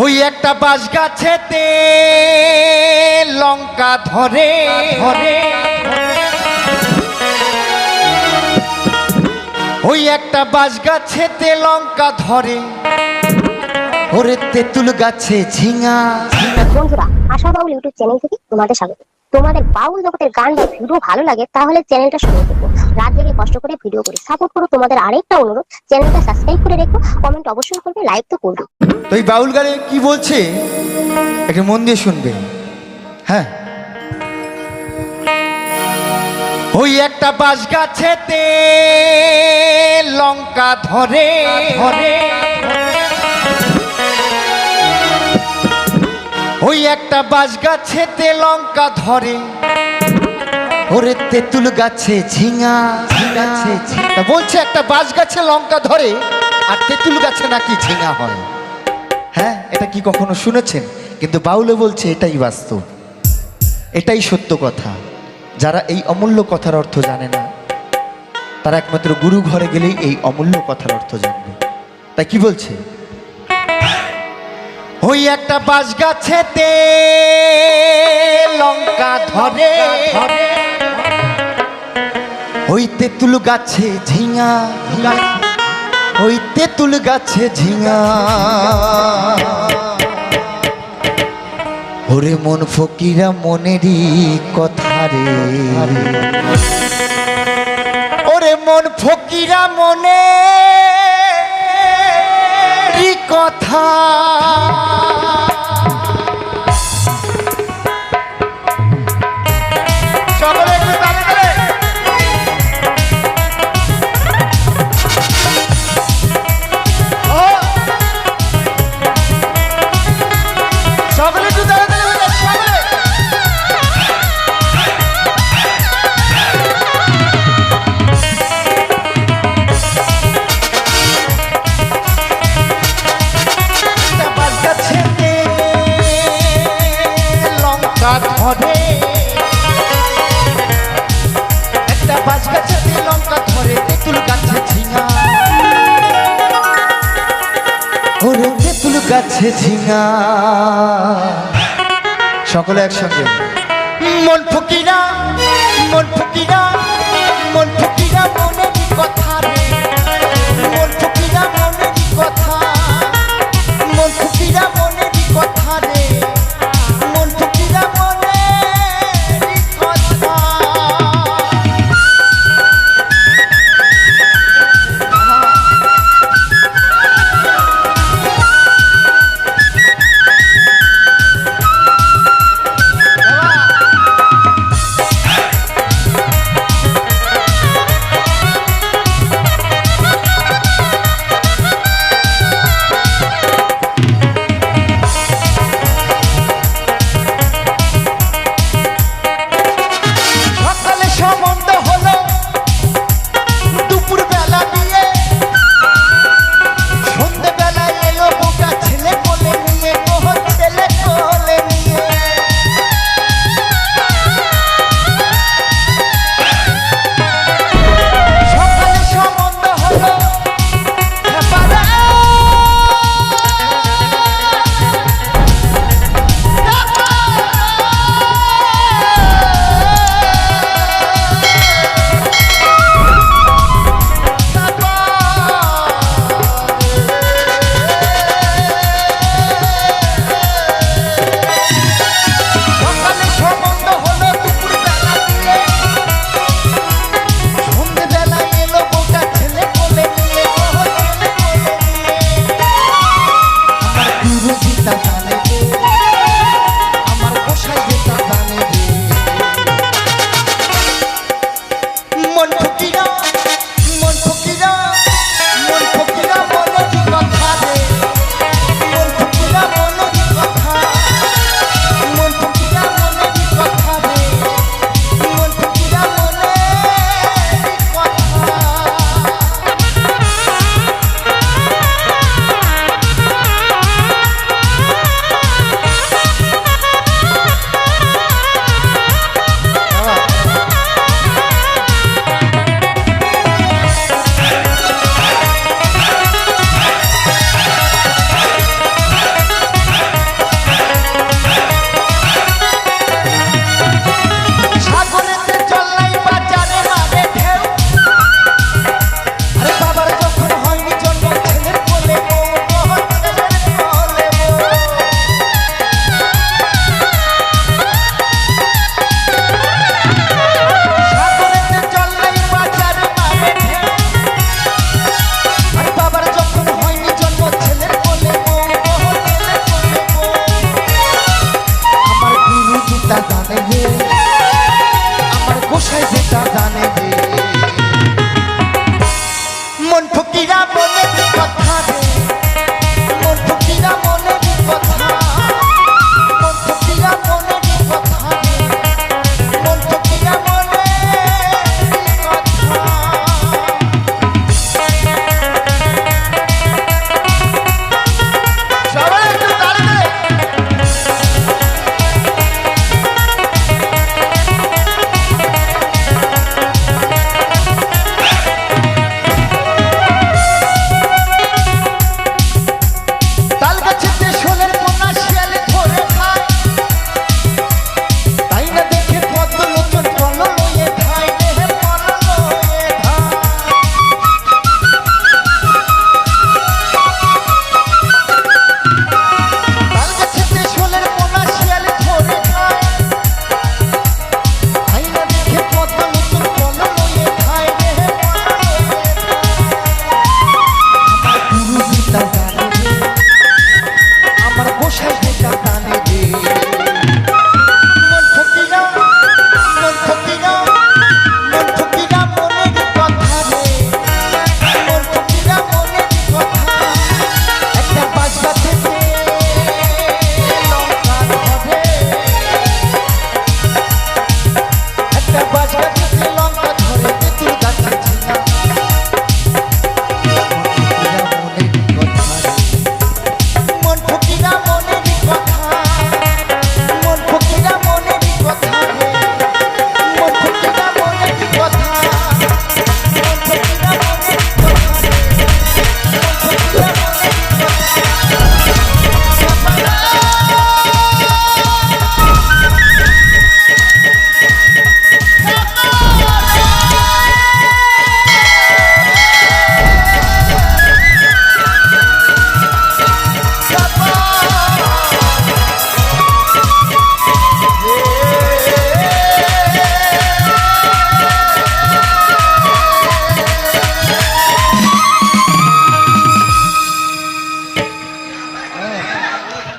ওই একটা বাঁশ গাছেতে লঙ্কা ধরে ধরে ওই একটা বাঁশ গাছেতে লঙ্কা ধরে ওরে তেঁতুল গাছে ঝিঙা। বন্ধুরা, আশা বাউল ইউটিউব চ্যানেল থেকে তোমাদের স্বাগত। তোমাদের বাউল জগতের গান বা ভিডিও ভালো লাগে তাহলে চ্যানেলটা সঙ্গে দেখো। রাত জেগে কষ্ট করে ভিডিও করি, সাপোর্ট করো। তোমাদের আরেকটা অনুরোধ, চ্যানেলটা সাবস্ক্রাইব করে রেখো, কমেন্ট অবশ্যই করবে, লাইক তো করবে। তো এই বাউল গানে কি বলছে একটু মন দিয়ে শুনবে। হ্যাঁ, ওই একটা বাঁশ গাছেতে লঙ্কা ধরে ধরে ওই একটা বাঁশ গাছেতে লঙ্কা ধরে ওরে তেঁতুল গাছে ঝিঙা। তা বলছে একটা বাঁশ গাছে লঙ্কা ধরে আর তেঁতুল গাছে নাকি ঝিঙা হয়। হ্যাঁ, এটা কি কখনো শুনেছেন? কিন্তু বাউলে বলছে এটাই বাস্তব, এটাই সত্য কথা। যারা এই অমূল্য কথার অর্থ জানে না তারা একমাত্র গুরু ঘরে গেলেই এই অমূল্য কথার অর্থ জানবে। তাই কি বলছে? ওই একটা বাঁশ গাছেতে লঙ্কা ধরে ওই তেঁতুল গাছে ঝিঙা। ওই তেঁতুল গাছে ঝিঙা। ওরে মন ফকিরা মনেরই কথা রে, ওরে মন ফকিরা মনেরই কথা। ধরে একটা বাঁশ গাছেতে লঙ্কা ধরে তেঁতুল গাছে ঝিঙা। ওরে তেঁতুল গাছে ঝিঙা। সকলে একসঙ্গে মন ফকিরা মন ফকিরা মন ফকিরা মনেরই কথা।